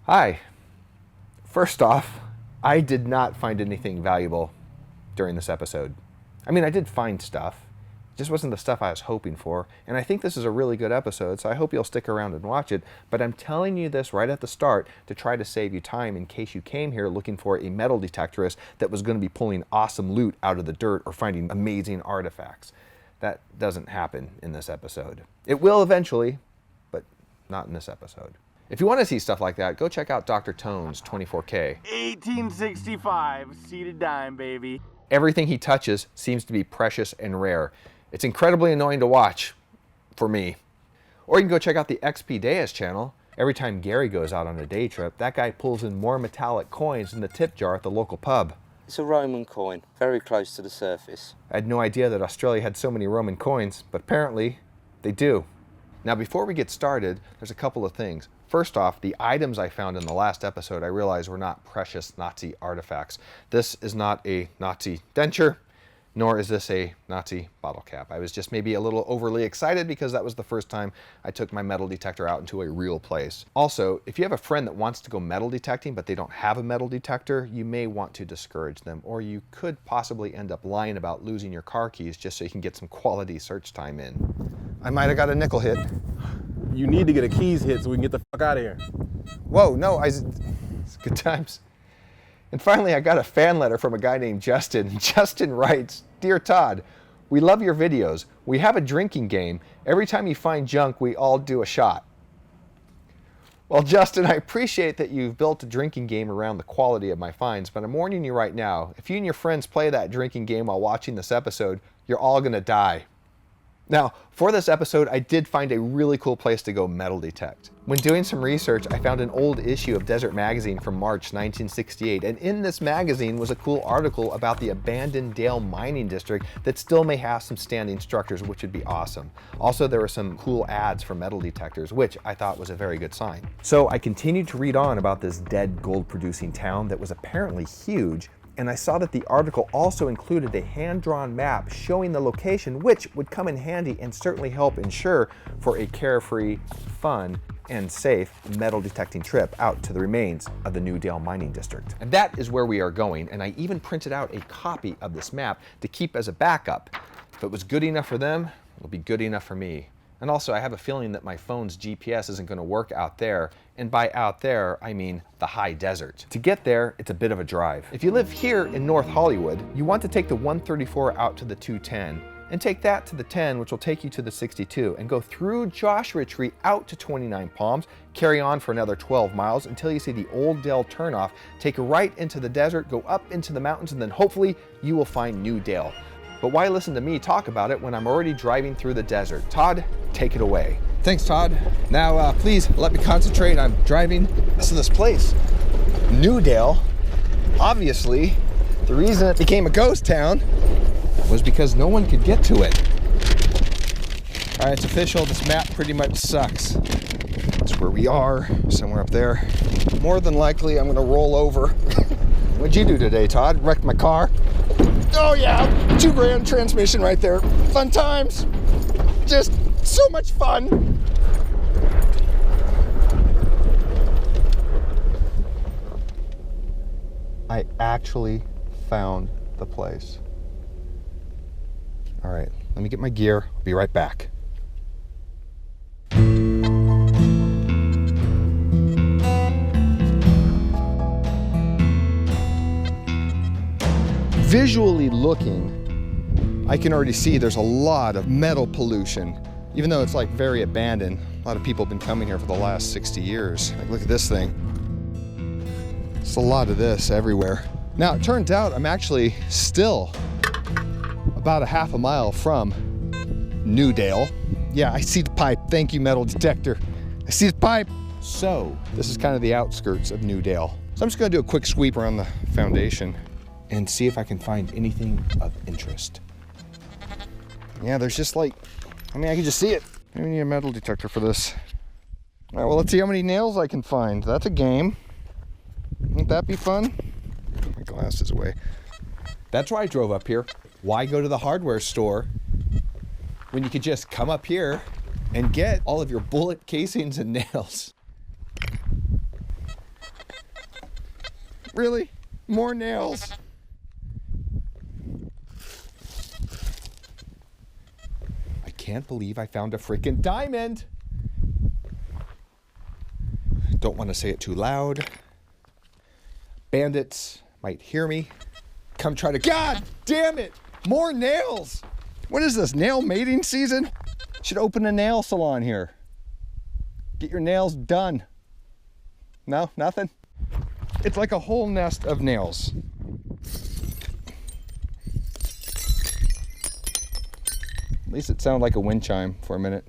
Hi. First off, I did not find anything valuable during this episode. I mean, I did find stuff. It just wasn't the stuff I was hoping for. And I think this is a really good episode, so I hope you'll stick around and watch it. But I'm telling you this right at the start to try to save you time in case you came here looking for a metal detectorist that was going to be pulling awesome loot out of the dirt or finding amazing artifacts. That doesn't happen in this episode. It will eventually, but not in this episode. If you want to see stuff like that, go check out Dr. Tone's 24K. 1865, seated dime, baby. Everything he touches seems to be precious and rare. It's incredibly annoying to watch, for me. Or you can go check out the XP Deus channel. Every time Gary goes out on a day trip, that guy pulls in more metallic coins in the tip jar at the local pub. It's a Roman coin, very close to the surface. I had no idea that Australia had so many Roman coins, but apparently they do. Now before we get started, there's a couple of things. First off, the items I found in the last episode I realized were not precious Nazi artifacts. This is not a Nazi denture, nor is this a Nazi bottle cap. I was just maybe a little overly excited because that was the first time I took my metal detector out into a real place. Also, if you have a friend that wants to go metal detecting but they don't have a metal detector, you may want to discourage them, or you could possibly end up lying about losing your car keys just so you can get some quality search time in. I might have got a nickel hit. You need to get a keys hit so we can get the fuck out of here. Whoa, no, it's good times. And finally, I got a fan letter from a guy named Justin. Justin writes, "Dear Todd, we love your videos. We have a drinking game. Every time you find junk, we all do a shot." Well, Justin, I appreciate that you've built a drinking game around the quality of my finds, but I'm warning you right now, if you and your friends play that drinking game while watching this episode, you're all gonna die. Now, for this episode, I did find a really cool place to go metal detect. When doing some research, I found an old issue of Desert Magazine from March 1968, and in this magazine was a cool article about the abandoned Dale mining district that still may have some standing structures, which would be awesome. Also, there were some cool ads for metal detectors, which I thought was a very good sign. So I continued to read on about this dead gold-producing town that was apparently huge, and I saw that the article also included a hand-drawn map showing the location, which would come in handy and certainly help ensure for a carefree, fun, and safe metal detecting trip out to the remains of the New Dale mining district. And that is where we are going, and I even printed out a copy of this map to keep as a backup. If it was good enough for them, it'll be good enough for me. And also, I have a feeling that my phone's GPS isn't going to work out there, and by out there, I mean the high desert. To get there, it's a bit of a drive. If you live here in North Hollywood, you want to take the 134 out to the 210, and take that to the 10, which will take you to the 62, and go through Joshua Tree out to 29 Palms, carry on for another 12 miles until you see the Old Dale turnoff, take a right into the desert, go up into the mountains, and then hopefully you will find New Dale. But why listen to me talk about it when I'm already driving through the desert? Todd, take it away. Thanks, Todd. Now, please let me concentrate. I'm driving to this place, New Dale. Obviously, the reason it became a ghost town was because no one could get to it. All right, it's official. This map pretty much sucks. That's where we are, somewhere up there. More than likely, I'm gonna roll over. What'd you do today, Todd? Wrecked my car? Oh yeah, $2,000 transmission right there. Fun times. Just so much fun. I actually found the place. All right, let me get my gear. I'll be right back. Visually looking, I can already see there's a lot of metal pollution, even though it's like very abandoned. A lot of people have been coming here for the last 60 years. Like, look at this thing. It's a lot of this everywhere. Now, it turns out I'm actually still about a half a mile from New Dale. Yeah, I see the pipe. Thank you, metal detector. I see the pipe. So, this is kind of the outskirts of New Dale. So I'm just gonna do a quick sweep around the foundation and see if I can find anything of interest. Yeah, there's just like, I mean, I can just see it. I need a metal detector for this. All right, well, let's see how many nails I can find. That's a game. Wouldn't that be fun? Put my glasses away. That's why I drove up here. Why go to the hardware store when you could just come up here and get all of your bullet casings and nails? Really? More nails. I can't believe I found a freaking diamond. Don't want to say it too loud. Bandits might hear me. Come try to... God damn it! More nails! What is this, nail mating season? Should open a nail salon here. Get your nails done. No, nothing? It's like a whole nest of nails. At least it sounded like a wind chime for a minute.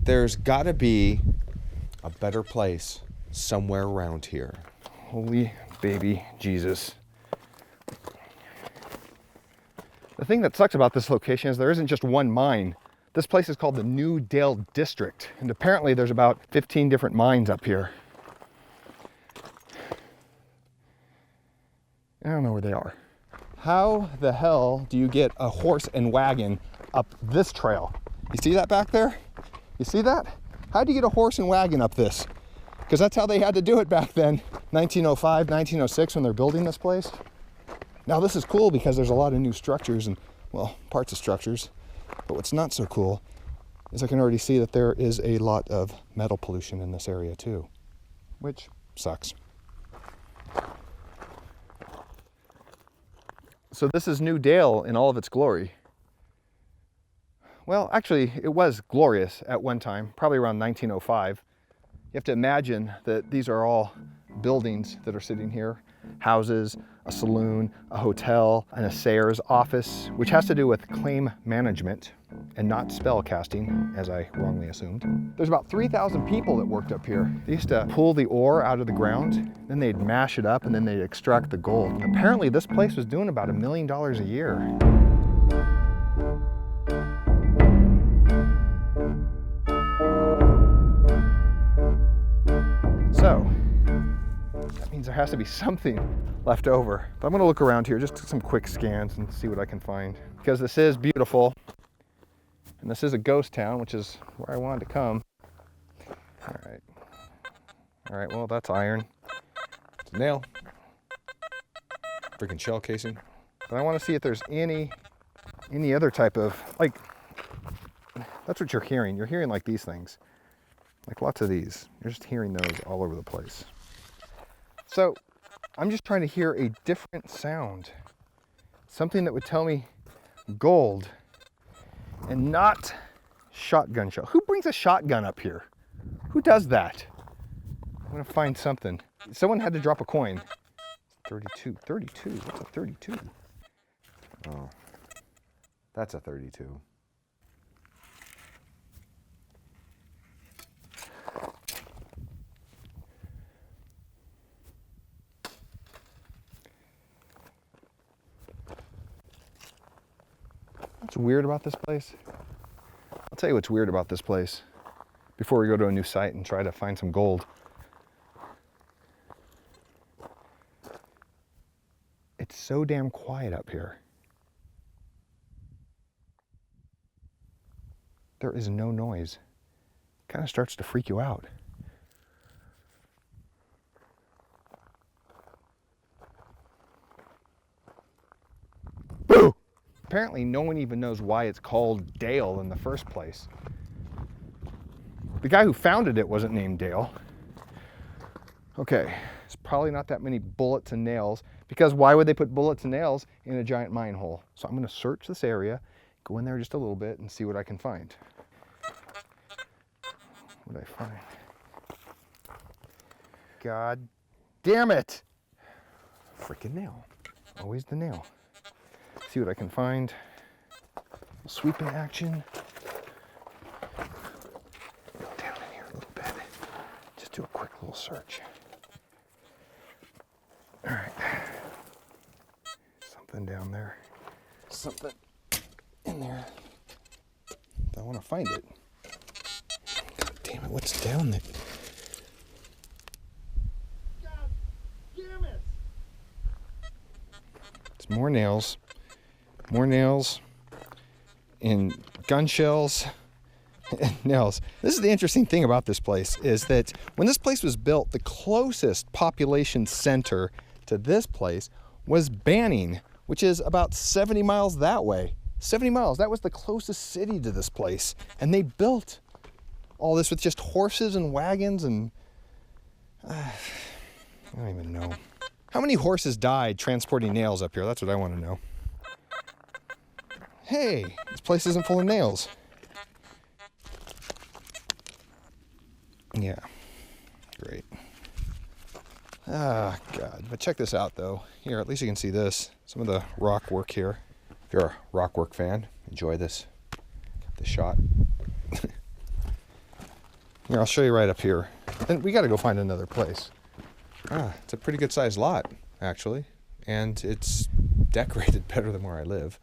There's gotta be a better place somewhere around here. Holy baby Jesus. The thing that sucks about this location is there isn't just one mine. This place is called the New Dale District, and apparently there's about 15 different mines up here. I don't know where they are. How the hell do you get a horse and wagon up this trail? You see that back there? You see that? How do you get a horse and wagon up this? Because that's how they had to do it back then, 1905, 1906, when they're building this place. Now this is cool because there's a lot of new structures and, well, parts of structures. But what's not so cool is I can already see that there is a lot of metal pollution in this area too, which sucks. So this is New Dale in all of its glory. Well, actually, it was glorious at one time, probably around 1905. You have to imagine that these are all buildings that are sitting here. Houses, a saloon, a hotel, an assayer's office, which has to do with claim management and not spell casting, as I wrongly assumed. There's about 3,000 people that worked up here. They used to pull the ore out of the ground, then they'd mash it up, and then they'd extract the gold. And apparently this place was doing about $1 million a year. So, that means there has to be something left over. But I'm gonna look around here, just some quick scans and see what I can find. Because this is beautiful, and this is a ghost town, which is where I wanted to come. All right, well, that's iron. It's a nail. Freaking shell casing. But I wanna see if there's any other type of, like, that's what you're hearing. You're hearing like these things. Like lots of these. You're just hearing those all over the place. So I'm just trying to hear a different sound. Something that would tell me gold and not shotgun shell. Who brings a shotgun up here? Who does that? I'm gonna find something. Someone had to drop a coin. 32, what's a 32? Oh, that's a 32. What's weird about this place? I'll tell you what's weird about this place before we go to a new site and try to find some gold. It's so damn quiet up here. There is no noise. It kind of starts to freak you out. Boo! Apparently no one even knows why it's called Dale in the first place. The guy who founded it wasn't named Dale. Okay, it's probably not that many bullets and nails, because why would they put bullets and nails in a giant mine hole? So I'm gonna search this area, go in there just a little bit and see what I can find. What did I find? God damn it! Freaking nail. Always the nail. See what I can find. Sweeping action. Go down in here a little bit. Just do a quick little search. All right. Something down there. Something in there. I want to find it. God damn it, what's down there? God damn it! It's more nails. More nails and gun shells. nails. This is the interesting thing about this place, is that when this place was built, the closest population center to this place was Banning, which is about 70 miles that way. 70 miles, that was the closest city to this place. And they built all this with just horses and wagons and I don't even know. How many horses died transporting nails up here? That's what I want to know. Hey, this place isn't full of nails. Yeah, great. Ah, God. But check this out, though. Here, at least you can see this. Some of the rock work here. If you're a rock work fan, enjoy this shot. Here, I'll show you right up here. And we got to go find another place. Ah, it's a pretty good sized lot, actually. And it's decorated better than where I live.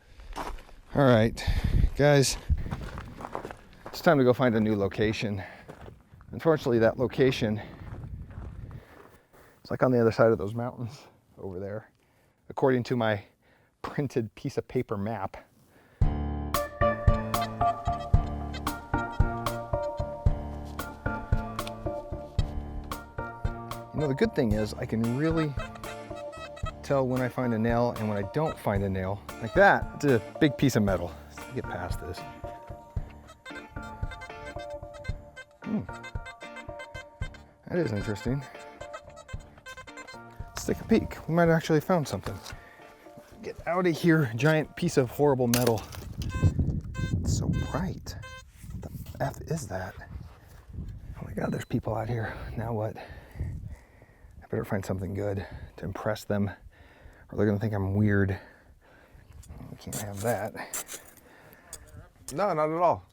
All right, guys. It's time to go find a new location. Unfortunately, that location is like on the other side of those mountains over there, according to my printed piece of paper map. You know, the good thing is I can really tell when I find a nail and when I don't find a nail. Like that, it's a big piece of metal. Let's get past this. That is interesting. Let's take a peek. We might have actually found something. Get out of here, giant piece of horrible metal. It's so bright. What the F is that? Oh my God, there's people out here. Now what? I better find something good to impress them, or they're gonna think I'm weird. We can't have that. No, not at all.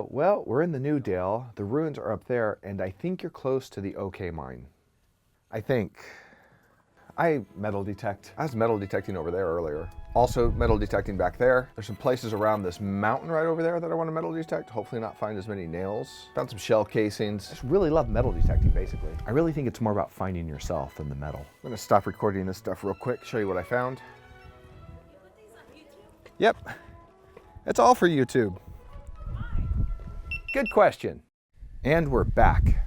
Well, we're in the New Dale. The ruins are up there, and I think you're close to the OK mine. I think. I metal detect. I was metal detecting over there earlier. Also metal detecting back there. There's some places around this mountain right over there that I want to metal detect. Hopefully not find as many nails. Found some shell casings. I just really love metal detecting, basically. I really think it's more about finding yourself than the metal. I'm gonna stop recording this stuff real quick, show you what I found. Yep, it's all for YouTube. Good question. And we're back.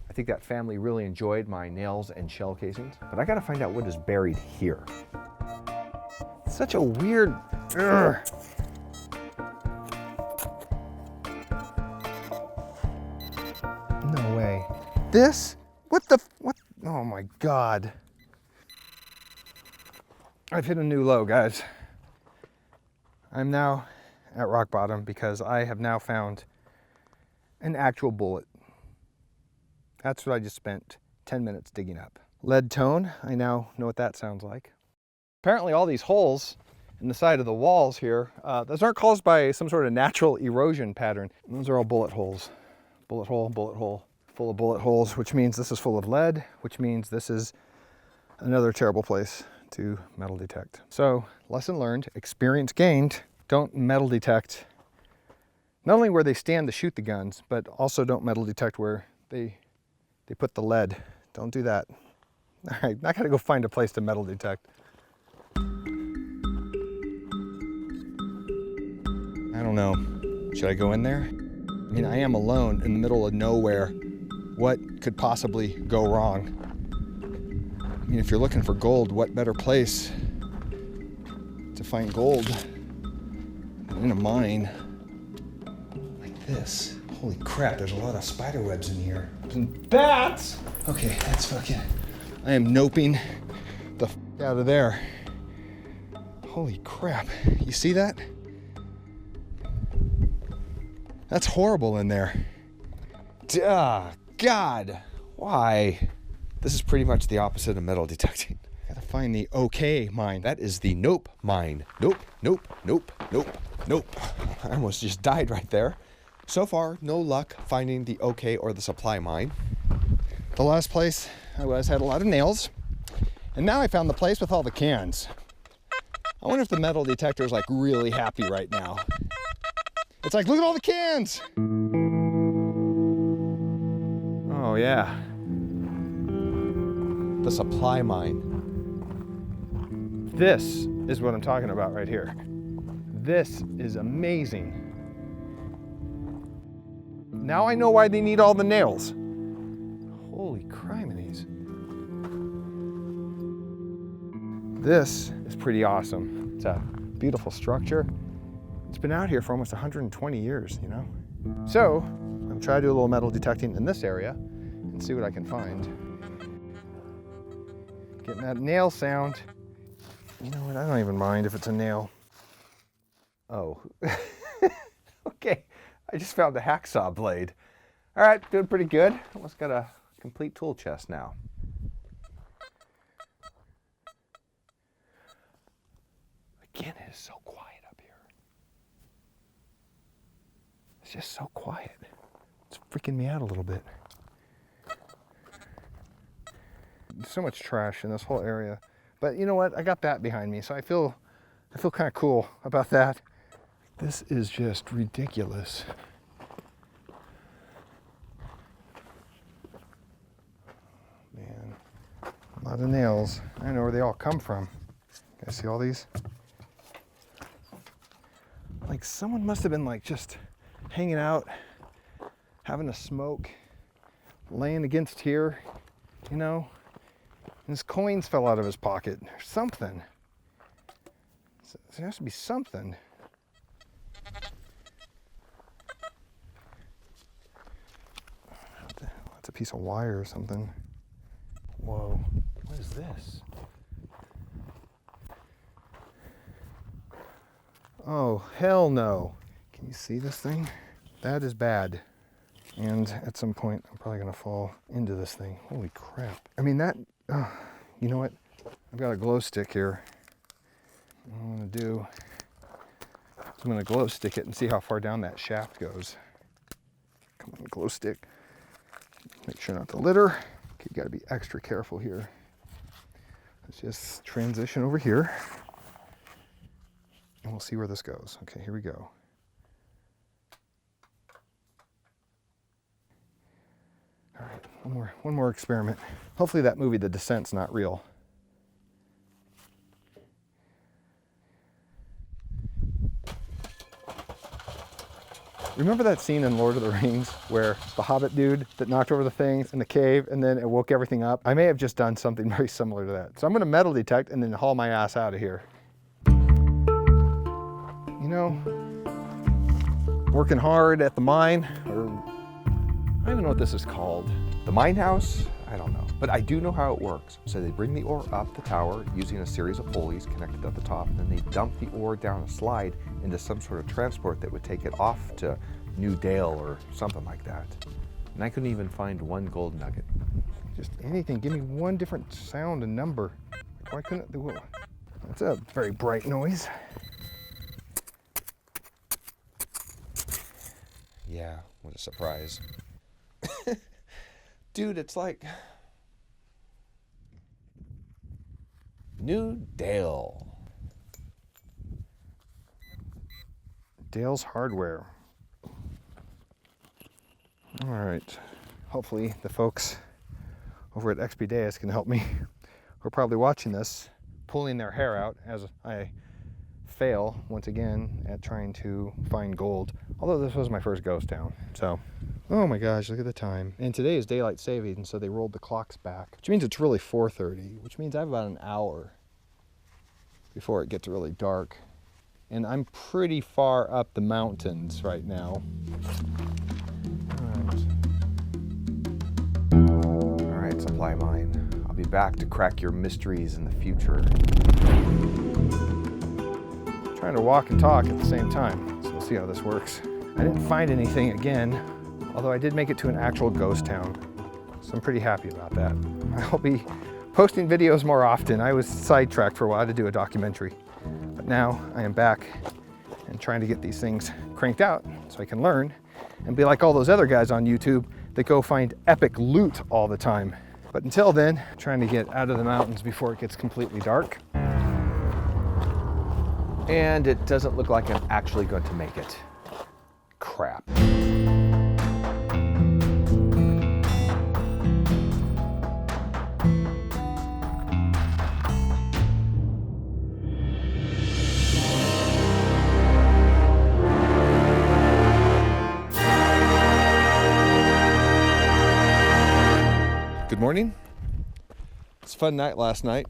I think that family really enjoyed my nails and shell casings, but I gotta find out what is buried here. It's such a weird, no way. This? What? Oh my God. I've hit a new low, guys. I'm now at rock bottom because I have now found an actual bullet. That's what I just spent 10 minutes digging up. Lead tone, I now know what that sounds like. Apparently all these holes in the side of the walls here, those aren't caused by some sort of natural erosion pattern. Those are all bullet holes. Bullet hole, full of bullet holes, which means this is full of lead, which means this is another terrible place to metal detect. So, lesson learned, experience gained, don't metal detect. Not only where they stand to shoot the guns, but also don't metal detect where they put the lead. Don't do that. All right, I gotta go find a place to metal detect. I don't know. Should I go in there? I mean, I am alone in the middle of nowhere. What could possibly go wrong? I mean, if you're looking for gold, what better place to find gold than in a mine like this? Holy crap, there's a lot of spider webs in here. And bats! Okay, that's fucking... I am noping the f out of there. Holy crap, you see that? That's horrible in there. God, why? This is pretty much the opposite of metal detecting. I gotta find the OK mine. That is the nope mine. Nope. I almost just died right there. So far, no luck finding the OK or the supply mine. The last place I was had a lot of nails, and now I found the place with all the cans. I wonder if the metal detector is like really happy right now. It's like, look at all the cans! Oh yeah. The supply mine. This is what I'm talking about right here. This is amazing. Now I know why they need all the nails. Holy criminies. This is pretty awesome. It's a beautiful structure. It's been out here for almost 120 years, you know? So, I'm gonna try to do a little metal detecting in this area and see what I can find. Getting that nail sound. You know what, I don't even mind if it's a nail. Oh, okay. I just found a hacksaw blade. All right, doing pretty good. Almost got a complete tool chest now. Again, it is so quiet up here. It's just so quiet. It's freaking me out a little bit. There's so much trash in this whole area. But you know what? I got that behind me, so I feel kind of cool about that. This is just ridiculous. Man, a lot of nails. I don't know where they all come from. You guys see all these? Like someone must have been like just hanging out, having a smoke, laying against here, you know? And his coins fell out of his pocket or something. There has to be something. That's a piece of wire or something. Whoa, what is this? Oh, hell no. Can you see this thing? That is bad. And at some point, I'm probably gonna fall into this thing. Holy crap. I mean, that, you know what? I've got a glow stick here. What I'm gonna do is I'm gonna glow stick it and see how far down that shaft goes. Come on, glow stick. Make sure not to litter. Okay, you gotta be extra careful here. Let's just transition over here. And we'll see where this goes. Okay, here we go. All right, one more experiment. Hopefully that movie, The Descent's not real. Remember that scene in Lord of the Rings where the Hobbit dude that knocked over the things in the cave and then it woke everything up? I may have just done something very similar to that. So I'm gonna metal detect and then haul my ass out of here. You know, working hard at the mine, or I don't even know what this is called. The mine house? I don't know. But I do know how it works. So they bring the ore up the tower using a series of pulleys connected at the top, and then they dump the ore down a slide into some sort of transport that would take it off to New Dale or something like that. And I couldn't even find one gold nugget. Just anything, give me one different sound and number. Why couldn't it do? That's a very bright noise. Yeah, what a surprise. Dude, it's like New Dale. Dale's Hardware. All right. Hopefully the folks over at XPDeus can help me. Who are probably watching this, pulling their hair out as I fail once again at trying to find gold. Although this was my first ghost town, so. Oh my gosh, look at the time. And today is daylight saving, and so they rolled the clocks back, which means it's really 4:30, which means I have about an hour before it gets really dark. And I'm pretty far up the mountains right now. All right, supply mine. I'll be back to crack your mysteries in the future. Trying to walk and talk at the same time, so we'll see how this works. I didn't find anything again, although I did make it to an actual ghost town, so I'm pretty happy about that. I'll be posting videos more often. I was sidetracked for a while to do a documentary, but now I am back and trying to get these things cranked out so I can learn and be like all those other guys on YouTube that go find epic loot all the time. But until then, I'm trying to get out of the mountains before it gets completely dark. And it doesn't look like I'm actually going to make it. Crap. morning. It's a fun night last night.